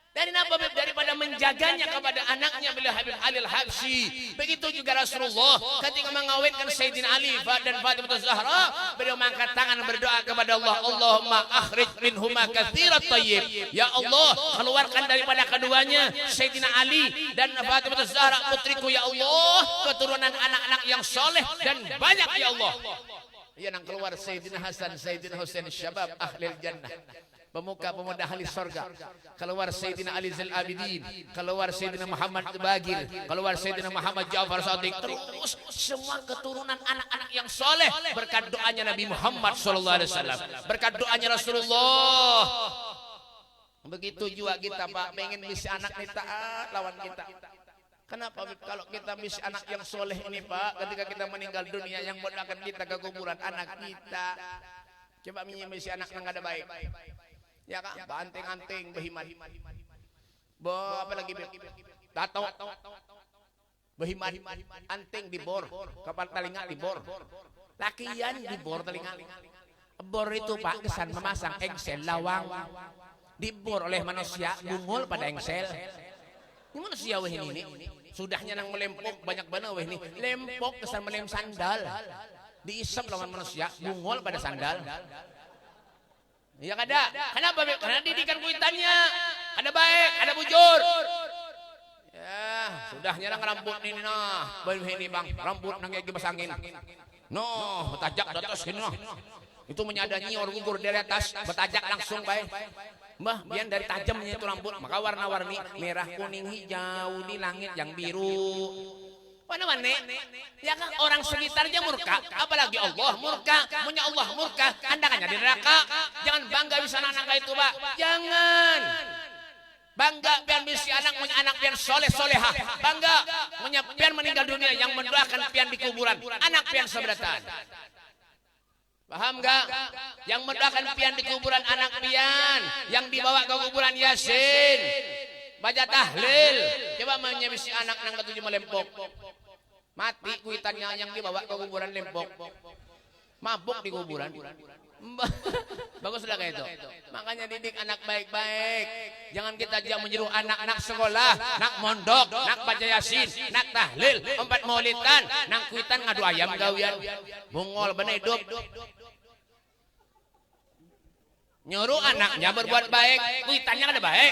Dari apa daripada menjaganya kepada anaknya beliau Habib Ali Al-Habsyi. Begitu juga Rasulullah ketika mengawinkan Sayyidina Ali dan Fatimah Zahra, beliau mengangkat tangan berdoa kepada Allah, Allahumma akhrij minhuma katsirat thayyib. Ya Allah, keluarkan daripada keduanya Sayyidina Ali dan Fatimah Zahra putriku ya Allah, keturunan anak-anak yang soleh dan banyak ya Allah. Ya nang keluar Sayyidina Hasan, Sayyidina Husain syabab ahlil jannah. Pemuka-pemuda ahli sorga. Keluar Sayyidina Ali Zainal Abidin, keluar Sayyidina Muhammad Bagir, keluar Sayyidina Muhammad Ja'far Shadiq. Terus semua keturunan anak-anak yang soleh berkat doanya Nabi Muhammad SAW, berkat doanya Rasulullah. Begitu juga kita Pak, pengen misi anak ini taat lawan kita. Kenapa kalau kita misi anak yang soleh ini Pak, ketika kita meninggal dunia yang mendoakan kita ke kuburan anak kita. Coba misi anak yang ada baik. Ya kan, banting-anting behiman. Apa lagi tato. Behiman, anting dibor, kapal telinga dibor. Lakian dibor telinga. Bor itu Pak kesan memasang engsel lawang. Dibor oleh manusia bungul pada engsel. Ini manusia weh ini. Sudahnya nang melempok banyak banget weh ini. Lempok kesan melem sandal. Diisap lawan manusia bungul pada sandal. Ya kada. Kenapa? Karena didikan kuitannya ada baik, ada bujur. Ya, sudahnya nang rambut ini nah. Ini Bang, rambut nang kipas angin. No, betajak di atas sini noh. Itu menyadangi orang gugur dari atas, betajak langsung baik. Mbah, biar dari tajamnya itu rambut, maka warna-warni merah, kuning, hijau, di langit yang biru. Mana-mana, ya kan orang sekitarnya murka, apalagi Allah murka, punya Allah murka, andakannya di neraka. Jangan bangga bisa anak itu Pak, jangan. Bangga pian bisi anak punya anak pian soleh solehah, bangga punya pian meninggal dunia yang mendoakan pian di kuburan, anak pian seberatan. Paham gak? Yang mendoakan pian di kuburan anak pian, yang dibawa ke kuburan Yasin, baca tahlil. Coba menyebisi anak nang ketujuh melempok. Mati kuitannya yang dibawa ke kuburan lempok. Mabuk di kuburan. Baguslah kayak itu. Makanya didik anak baik-baik. Jangan kita jangan menyuruh anak-anak sekolah, nak mondok, nak baca Yasin, nak tahlil, 4 maulidan, nang kuitan ngadu ayam gawian. Bungol bener hidup. Nyuruh anaknya berbuat baik, kuitannya ada baik.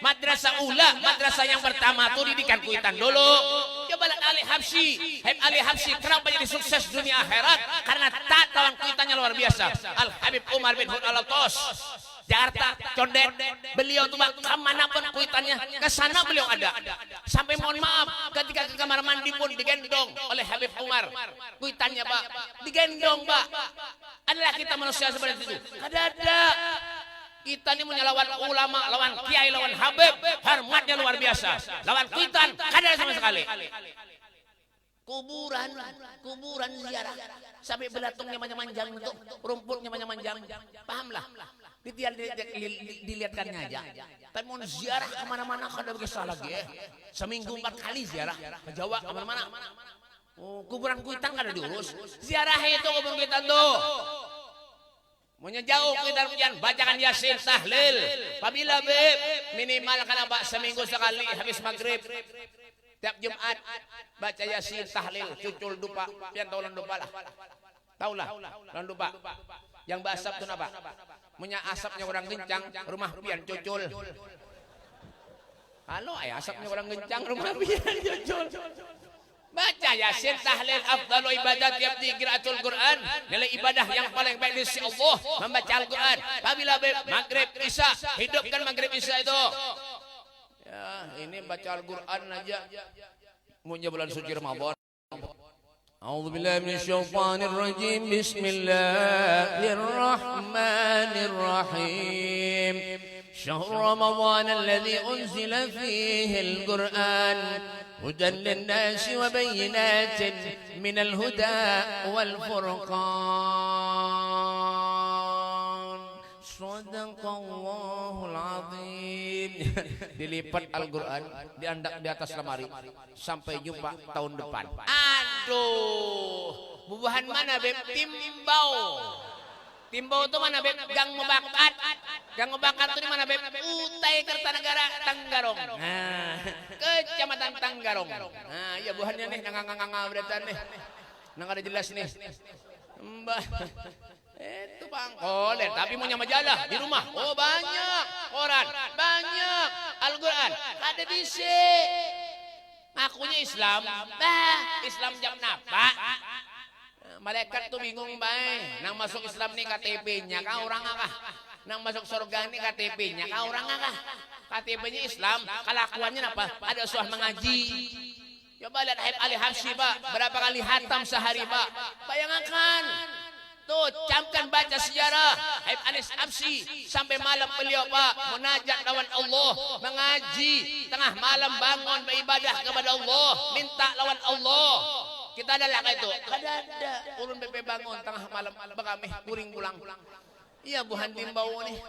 Madrasah ula, madrasah yang pertama tuh didikan kuitan dulu. Coba lihat Ali Habsyi, Ali Habsyi kenapa jadi sukses dunia akhirat? Karena tatawan kuitannya luar biasa. Al Habib Umar bin Hud Al-Tos, Jakarta, Condet. Beliau tuh kemanapun kuitannya, ke sana beliau ada. Sampai mohon maaf, ketika ke kamar mandi pun digendong oleh Habib Umar. Kuitannya Pak, digendong Pak. Adalah kita manusia seperti itu. Ada. Kita ini punya lawan ulama, lawan kiai, lawan habib, hormatnya luar biasa. Lawan kuitan, ada sama sekali. Kuburan ziarah. Sampai belatungnya manjang-manjang itu, rumputnya manjang-manjang. Pahamlah. Dilihatkannya aja. Tapi mau ziarah kemana-mana kada bisa lagi. Seminggu 4 kali ziarah ke Jawa kemana-mana. Oh, kuburan kuitan kada diurus. Ziarah itu kuburan kuitan tuh. Maunya jauh kita pujian, bacakan Yasin, tahlil. Apabila beb minimal karena seminggu sekali habis maghrib. Tiap Jumat baca Yasin, tahlil, cucul dupa, pian taulan dupa lah. Taulah, taulan dupa. Yang basap tuh apa? Punya asapnya orang kencang, rumah pian cucul. Halo, asapnya orang kencang, rumah pian cucul. Baca Yasin, tahlil, afdalu ibadat yabdi qiraatul Quran. Nilai ibadah yang paling baik di sisi Allah membaca Al-Quran. Apabila maghrib isya, hidupkan maghrib isya itu. Ya, ini baca Al-Quran aja. Munnya bulan suci Ramadan. A'udzu billahi minasyaitonir rajim. Bismillahirrahmanirrahim. Syahr Ramadan alladzi unzila fihi al-Quran هدى للناس وبينات من الهدى والفرقان صدق الله العظيم. dilipat Al-Quran, diandak di atas lemari sampai jumpa tahun depan. Aduh, bubuhan mana beb? Timbau. Timbau itu mana beb? Gang Mebakat. Gang Mebakat itu di mana beb? Utai Kertanegara, Tanggarong. Nah, Kecamatan Tanggarong. Nah, iya buhannya nih, nanganganganga beretan nih. Nang ada jelas nih. Mbah. Itu Bang. Oh, tapi punya majalah di rumah. Oh, banyak. Koran, banyak. Al-Quran, ada di sini. Ngakunya Islam. Bah, Islam jam napa? Malaikat tuh bingung bae. Nang masuk Islam nih KTP-nya kah orang akah? Nang masuk surga nih KTP-nya kah orang akah? KTP-nya Islam, kelakuannya apa? Ada usaha mengaji. Coba lihat Habib Ali Habsyi, Pak. Berapa kali hatam sehari, Pak? Bayangkan. Tuh, camkan baca sejarah Habib Ali Habsyi sampai malam beliau, Pak, munajat lawan Allah, mengaji, tengah malam bangun beribadah kepada Allah, minta lawan Allah. Kita ada lah itu. Ada ulun BP bangun tengah malam begamih puring pulang. Iya buhan timbau nih.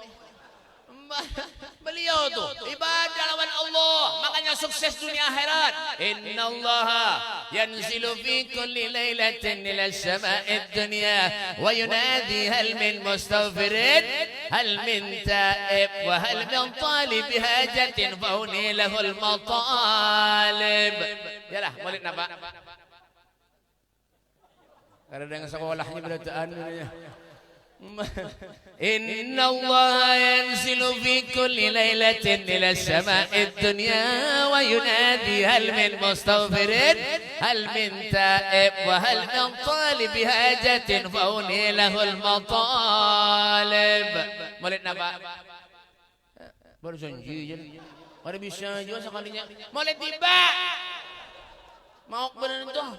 Beliau tuh ibadah lawan Allah, makanya sukses dunia akhirat. Innallaha yanzilu fi kulli lailatin ila sama'id dunya wa yunadi hal min mustaghfirin hal min ta'ib wa hal min talib hajatin fa huni lahul matalib. Yalah, murid napa? Karena dengan sekolahnya berataan ya. Inna Allah yanzilu fi kulli lailatin ila sama'id dunya wa yunadi hal min mustaghfirin hal min ta'ib wa hal min talib hajatin fa uni lahul matalib. Murid napa? Baru janji je. Ada bisa juga sekalinya. Murid tiba. Mau bener tuh.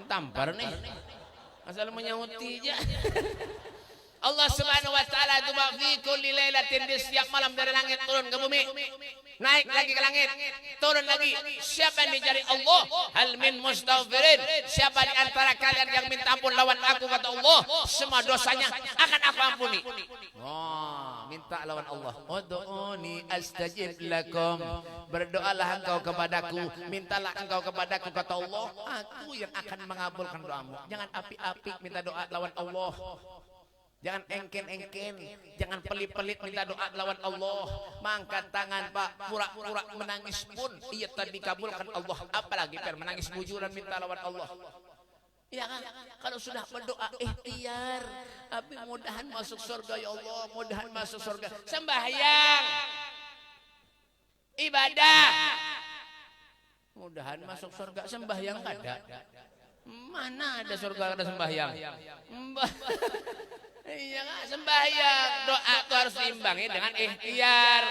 Tampar nih. Asal menyauti aja. Allah Subhanahu wa taala itu fi kulli lailatin, di setiap malam dari langit turun ke bumi. Naik lagi ke langit, turun lagi. Siapa yang dicari Allah? Hal min mustaghfirin. Siapa di antara kalian yang minta ampun lawan aku, kata Allah, semua dosanya akan aku ampuni. Oh, minta lawan Allah. Ud'uni astajib lakum. Berdoalah engkau kepadaku, mintalah engkau kepadaku, kata Allah, aku yang akan mengabulkan doamu. Jangan api-api minta doa lawan Allah. Jangan engken-engken, jangan pelit-pelit minta doa lawan Allah. Mangkat tangan, Pak, pura-pura menangis pun ia tadi dikabulkan Allah. Apalagi menangis bujuran minta lawan Allah. Ya kan? Kalau sudah berdoa ikhtiar, tapi mudahan masuk surga ya Allah, mudahan masuk surga. Sembahyang, ibadah, mudahan masuk surga. Sembahyang ada? Mana ada surga ada sembahyang? Iya kan, sembahyang, doa itu harus diimbangi dengan ikhtiar.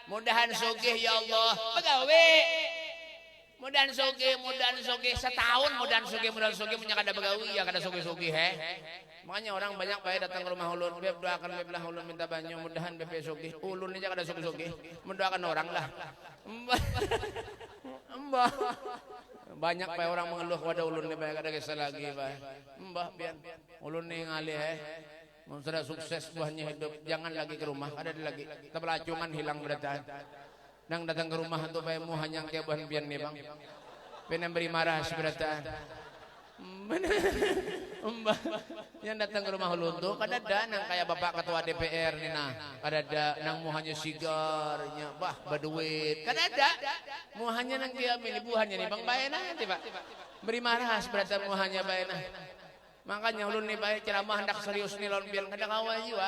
Mudahan sugih ya Allah, begawe. Mudahan sugih setahun, mudahan sugih punya kada begawi ya kada sugih he. Makanya orang banyak bae datang ke rumah ulun, beb doakan beb lah ulun minta banyu, mudahan beb sugih. Ulun aja kada sugih, mendoakan orang lah. Mbah. Banyak bae orang mengeluh pada ulun ni bae kada kisah lagi bae. Mbah pian ulun ni ngalih he. Sudah sukses buahnya hidup, jangan lagi ke rumah, ada lagi tebelacungan hilang berdataan. Nang datang ke rumah tu bae mu hanyang ke buah pian ni bang. Pian beri marah seberataan. Mbah yang datang ke rumah ulun tu kadada nang kayak bapak ketua DPR ni nah. Kadada nang mu hanya sigarnya, bah berduit. Kadada mu hanya nang dia milih buahnya ni bang bae nah nanti Pak. Beri marah seberataan mu hanya bae nah. Makanya ulun ni baik ceramah hendak serius ni lawan biar kada kawa jiwa.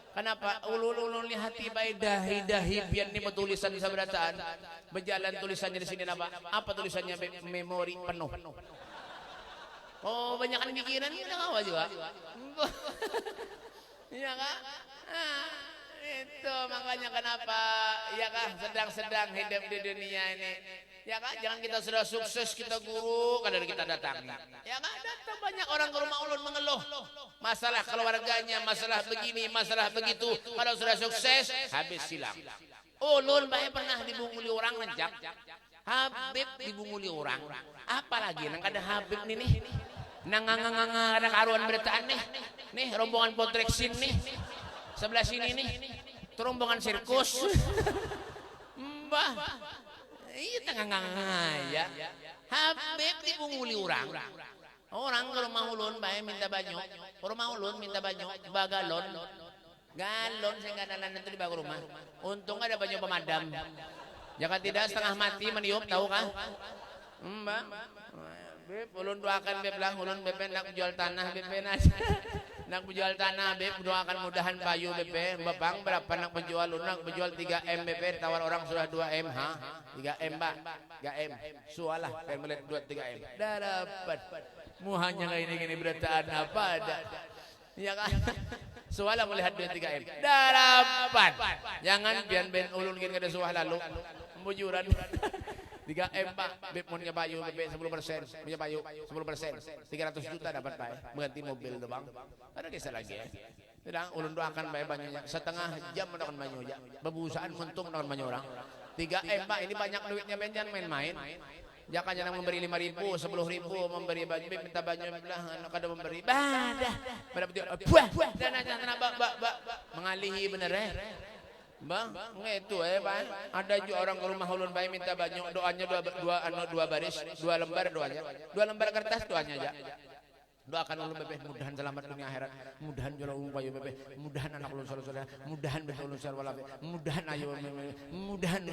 Kenapa? Ulun ni hati baik dahi biar ni tulisan sabarataan. Berjalan tulisannya di sini apa? Apa tulisannya? Memori penuh. Oh, banyak kan pikiran ni kada kawa jiwa. Iya kah? Itu makanya kenapa ya kah sedang-sedang hidup di dunia ini. Ya kan, jangan kita sudah sukses kita guru, kadang kita datang. Ya kan, datang banyak orang ke rumah ulun mengeluh. Masalah keluarganya, masalah begini, masalah begitu. Kalau sudah sukses, habis silang. Ulun bae pernah dibunguli orang ngejak. Habib dibunguli orang. Apalagi nang ada Habib nih. Nang ada karuan beritaan nih. Nih rombongan potreksin nih. Sebelah sini nih. Rombongan sirkus. Mbah. Iya tengah ngaya. Habib dipunguli orang. Orang kalau mau ulun bae minta banyak. Kalau mau ulun minta banyak bagalon. Galon saya nggak nalan itu di bawah rumah. Untung ada banyak pemadam. Jika tidak setengah mati meniup tahu kah? Mbak. Beb, ulun doakan beb lah, ulun beb nak jual tanah beb nak jual tanah beb doakan mudahan payu beb. Bapang berapa nak penjual ulun nak penjual 3M beb tawar orang sudah 2M ha. 3M Mbak. 3M. Sualah pengen melihat 3M. Dah dapat. Muhanya kayak ini berataan apa ada. Ya kan? Sualah melihat 2-3M. Dah dapat. Jangan biar ben ulun gini kada suah lalu. Bujuran 3M Pak, beb punya payu beb 10%, punya payu 10%, 300 juta dapat Pak, mengganti mobil tuh Bang. Ada kisah lagi ya. Sedang ulun doakan Pak banyaknya, setengah jam mendoakan banyak ya. Bebusaan untung mendoakan banyak orang. 3M Pak, ini banyak duitnya benjan main-main. Jangan jangan memberi 5.000, 10.000 memberi baju beb minta baju belah anak kada memberi. Badah. Pada betul. Buah. Dan aja mengalihi bener ya. Bang, itu Pak. Ada juga orang ke rumah ulun bae minta banyak doanya dua baris, 2 lembar doanya. 2 lembar kertas doanya aja. Doakan ulun bebe mudahan selamat dunia akhirat, mudahan jual ulun payu bebe, mudahan anak ulun saudara, mudahan betul ulun sarwala, mudahan ayo mudahan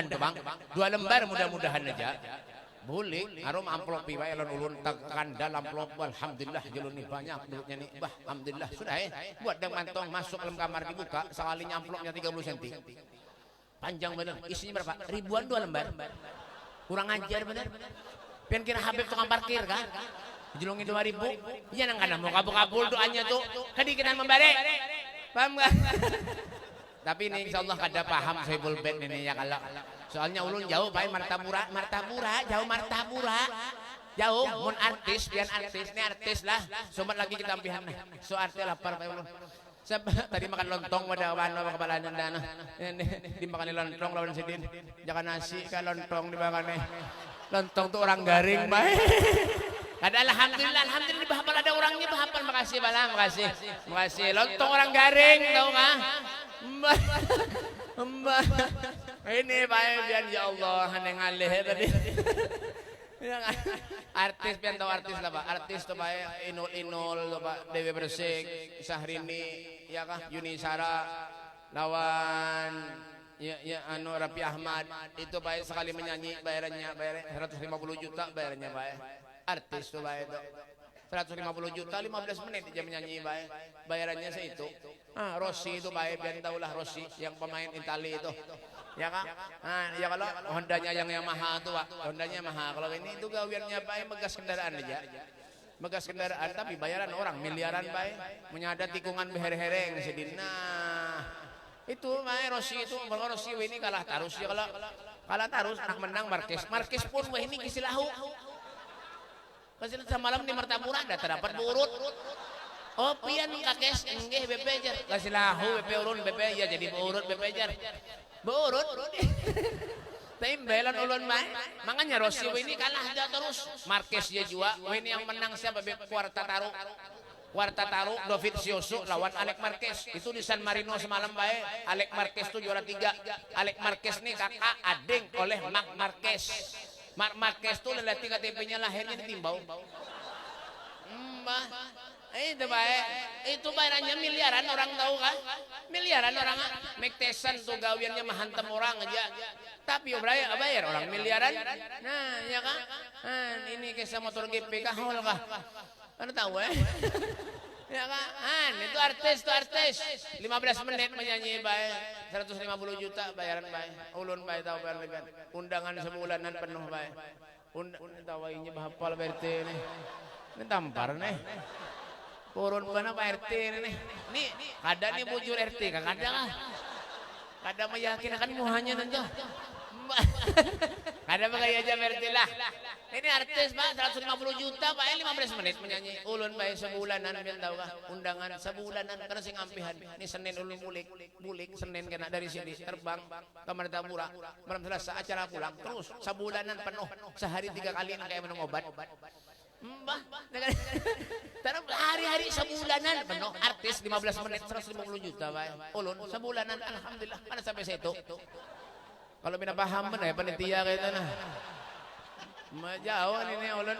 tuh Bang. 2 lembar mudah-mudahan aja. Boleh, arum amplop piwai elon ulun tekan dalam amplop. Alhamdulillah jelun nih banyak duitnya nih. Bah, alhamdulillah sudah buat dang mantong masuk dalam kamar dibuka, sekalinya amplopnya 30 cm. Panjang bener. Isinya berapa? Ribuan 2 lembar. Kurang ajar bener. Pengen kira Habib tukang parkir kan? Jelungin 2.000. Iya nang kana mau kabul-kabul doanya tuh. Kedikinan membare. Paham enggak? Tapi ini insyaallah kada paham Saiful Bed ini ya kalau soalnya ulun jauh bae Martapura jauh Martapura jauh mun artis pian artis ini artis lah sobat lagi kita ampihan so artis lapar bae ulun tadi makan lontong pada wano kepala dana ini dimakan lontong lawan sidin jangan nasi ka lontong dimakan lontong tuh orang garing bae ada alhamdulillah bahapal ada orangnya bahapal makasih bala makasih lontong orang garing tahu kah Mbak ini baik biar ya Allah yang alih tadi artis pian tahu artis lah Pak artis tuh baik inul tuh Pak Dewi Persik Syahrini ya kah Yuni Sara lawan ya anu Rapi Ahmad itu baik sekali menyanyi bayarannya 150 juta bayarannya baik artis tuh baik itu 150 juta 15 menit dia menyanyi baik bayarannya seitu. Rossi itu baik biar tahulah Rossi yang pemain Itali itu. Ya kan? Ya kalau Hondanya yang Yamaha tuh Pak. Hondanya Yamaha. Kalau ini itu gawiannya baik megas kendaraan aja. Megas kendaraan tapi bayaran orang miliaran baik. Menyada tikungan beher-hereng sedih. Nah, itu baik Rossi itu Rossi ini kalah tarus ya kalau kalah tarus anak menang Marquez. Marquez pun wah ini kisilahu. Kasih semalam di Martapura ada terdapat burut. Oh pian kakes enggih BP jar. Kasih lahu BP urun BP ya jadi burut BP jar. Burut. Timbelan ulun mah. Makanya Rossi ini kalah aja terus. Marquez dia juga. Ini yang menang siapa BP Quartararo Dovizioso lawan Alex Marquez. Itu di San Marino semalam bae. Alex Marquez tuh juara 3. Alex Marquez nih kakak ading oleh Marc Marquez. Marc Marquez tuh lelaki KTP-nya lahirnya di Timbau. Itu baik. Itu bayarannya miliaran orang tahu kan? Miliaran orang. Mike Tyson tuh gawiannya menghantam orang aja. Tapi bayar orang miliaran. Nah, ya kan? Ini kisah motor GP kahol kah? Anda tahu ya kan? Itu artis 15 menit menyanyi baik. 150 juta bayaran baik. Ulun baik tahu bayaran. Undangan sebulanan penuh baik. Tawainya bahapal BRT nih. Ini tampar nih. Turun mana Pak RT ini. Nih, kada nih bujur RT kan kada lah. Kada meyakinkan muhanya nanti. Kada pakai aja RT lah. Ini artis Pak 150 juta Pak 15 menit menyanyi. Ulun bae sebulanan biar tahu kah? Undangan sebulanan karena sing ampihan. Ini Senin ulun bulik Senin kena dari sini terbang ke Martapura. Malam selesai acara pulang terus sebulanan penuh. Sehari 3 kali kayak minum obat. Mbah, tarap hari-hari sebulanan penuh artis 15 menit 150 juta bae. Ulun sebulanan alhamdulillah mana sampai situ. Kalau bina paham ya panitia kayak itu nah. Jauh ini ulun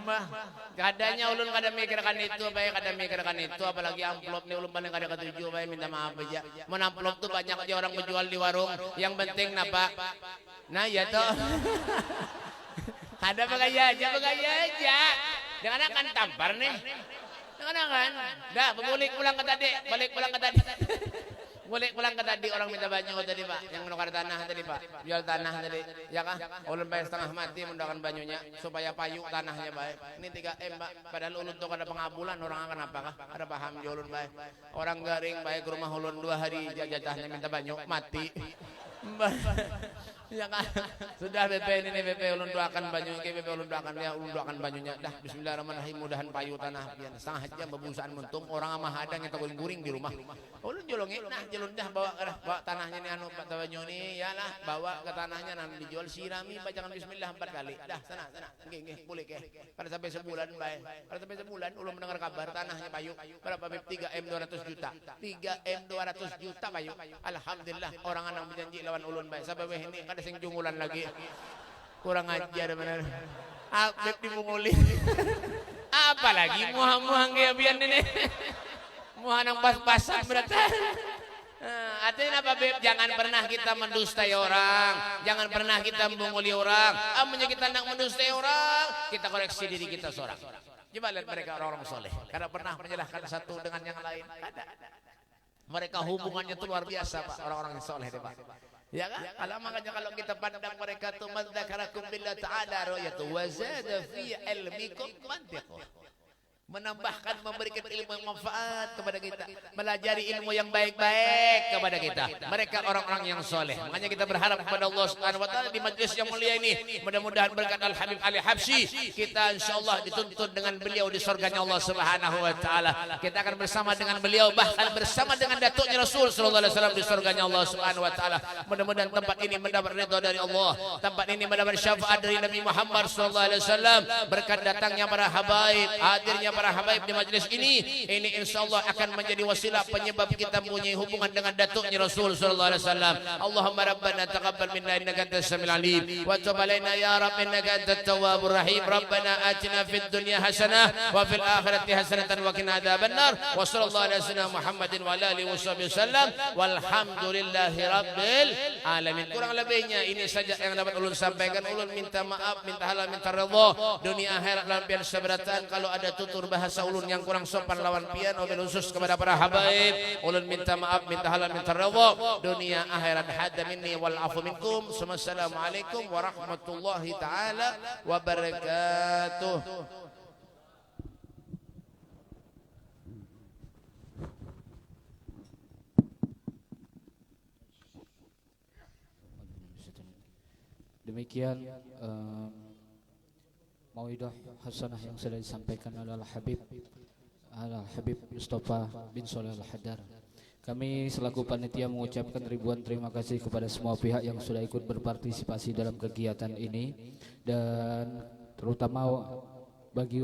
mbah. Kadanya ulun kada mikirkan itu bae kada mikirkan itu apalagi amplop nih ulun paling kada ketujuh bae minta maaf aja. Mun amplop tuh banyak aja orang menjual di warung. Yang penting napa? Nah ya toh. Ada begaya aja. Dengan akan tampar nih. Dengan akan. Dah, balik pulang ke tadi. Balik pulang ke tadi orang minta banyu tadi Pak. Yang menukar tanah tadi Pak. Jual tanah tadi. Ya kah? Ulun bayar setengah mati mendoakan banyunya supaya payu tanahnya baik. Ini 3M Pak. Padahal ulun tuh ada pengabulan orang akan apa kah? Ada paham di ulun baik. Orang garing baik ke rumah ulun 2 hari jajahnya minta banyu mati. Ya kan sudah BP ini BP ulun doakan banyunya BP ulun doakan dia ulun doakan banyunya dah bismillahirrahmanirrahim mudahan payu tanah pian setengah jam bebusaan muntung orang amah ada yang guring di rumah ulun jolongi nah jelun dah bawa tanahnya ni anu Pak Tabanyo ni yalah bawa ke tanahnya nanti dijual sirami bacakan bismillah 4 kali dah sana nggih boleh ke pada sampai sebulan bae pada sampai sebulan ulun mendengar kabar tanahnya payu berapa bib 3M 200 juta 3M 200 juta payu alhamdulillah orang anak berjanji lawan ulun bae sabab ini kada sing jungulan lagi kurang ajar benar Beb dimunguli apalagi muah-muah ngebian ini muah nang pas-pasan berarti artinya apa Beb jangan pernah kita mendustai orang jangan pernah kita memunguli orang amunnya kita nak mendustai orang kita koreksi diri kita seorang coba lihat mereka orang-orang soleh karena pernah menyalahkan satu dengan yang lain ada mereka hubungannya itu luar biasa Pak orang-orang yang soleh deh Pak. Ya kan? Kalau makanya kalau kita pandang mereka tuh madzakarakum billah ta'ala ra'yatu wa zada fi ilmikum mantiqu. Menambahkan memberikan ilmu yang manfaat kepada kita, melajari ilmu yang baik-baik kepada kita. Mereka orang-orang yang soleh. Makanya kita berharap kepada Allah Subhanahu wa taala di majlis yang mulia ini, mudah-mudahan berkat Al Habib Ali Habsyi kita insyaallah dituntut dengan beliau di surganya Allah Subhanahu wa taala. Kita akan bersama dengan beliau bahkan bersama dengan datuknya Rasul sallallahu alaihi wasallam di surganya Allah Subhanahu wa taala. Mudah-mudahan tempat ini mendapat ridha dari Allah. Tempat ini mendapat syafaat dari Nabi Muhammad sallallahu alaihi wasallam berkat datangnya para habaib, hadirnya para habaib di majlis ini insyaallah akan menjadi wasilah penyebab kita mempunyai hubungan dengan datuknya Rasul sallallahu alaihi wasallam. Allahumma rabbana taqabbal minna innaka antas samiul alim wa tub alaina ya rabb innaka antat tawwabur rahim. Rabbana atina fid dunya hasanah wa fil akhirati hasanatan wa qina adzabannar. Wa sallallahu alaihi wasallam Muhammadin wa ala alihi wasallam walhamdulillahi rabbil alamin. Kurang lebihnya ini saja yang dapat ulun sampaikan. Ulun minta maaf, minta halal, minta ridha dunia akhirat lan pian seberatan kalau ada tutur bahasa ulun yang kurang sopan lawan pian wabil khusus kepada para habaib ulun minta maaf minta halal minta ridha dunia akhirat hadza minni wal afu minkum. Assalamualaikum warahmatullahi taala wabarakatuh. Demikian mau'idah hasanah yang sudah disampaikan oleh Al-Habib Mustafa bin Shalih Al-Hadar. Kami selaku panitia mengucapkan ribuan terima kasih kepada semua pihak yang sudah ikut berpartisipasi dalam kegiatan ini dan terutama bagi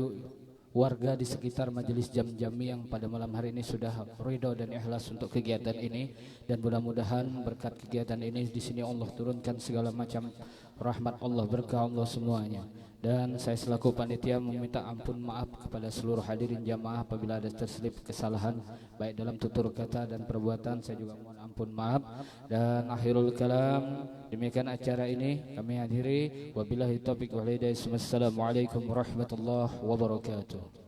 warga di sekitar majelis Jam-Jami yang pada malam hari ini sudah ridho dan ikhlas untuk kegiatan ini dan mudah-mudahan berkat kegiatan ini di sini Allah turunkan segala macam rahmat Allah berkah Allah semuanya. Dan saya selaku panitia meminta ampun maaf kepada seluruh hadirin jamaah apabila ada terselip kesalahan baik dalam tutur kata dan perbuatan. Saya juga mohon ampun maaf. Dan akhirul kalam, demikian acara ini kami hadiri. Wabillahi taufiq wal hidayah. Wassalamualaikum warahmatullahi wabarakatuh.